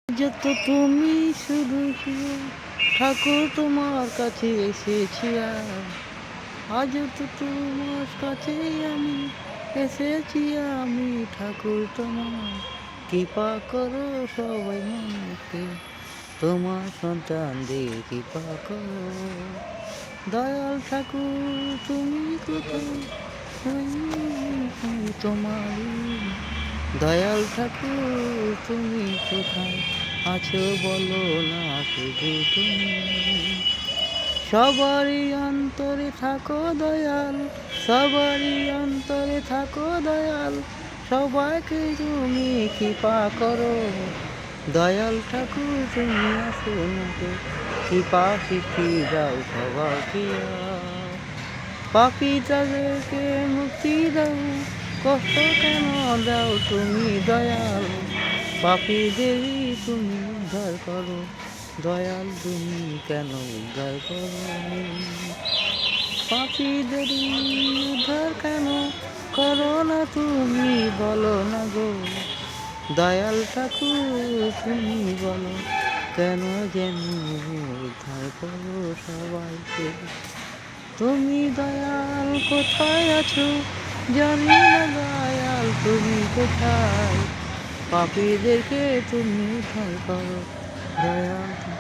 যত তুমি শুধু শুধু ঠাকুর তোমার কাছে এসেছি আজ তো তোমার কাছেই আমি এসেছি আমি ঠাকুর তোমার কৃপা করো সবাই মানুষকে তোমার সন্তানদের কৃপা করো দয়াল ঠাকুর তুমি কোথায় তোমারই দয়াল ঠাকুর তুমি কোথায় আছো বলো না শুধু তুমি সবারই অন্তরে থাকো দয়াল সবারই অন্তরে থাকো দয়াল সবাইকে তুমি কৃপা করো দয়াল ঠাকুর তুমি আসো নাকি কৃপা সৃষ্টি দাও সবাইকে পাপী তাদেরকে মুক্তি দাও কষ্ট কেন দাও তুমি দয়াল পাপীদেরই তুমি উদ্ধার করো দয়াল তুমি কেন উদ্ধার করো পাপীদেরই উদ্ধার কেন করো না তুমি বলো না গো দয়াল ঠাকুর তুমি বলো কেন যেন উদ্ধার করো সবাইকে তুমি দয়াল কোথায় আছো জানি না দয়াল তুমি কোথায় পাপীদেরকে তুমি উদ্ধার করো দয়াল তুমি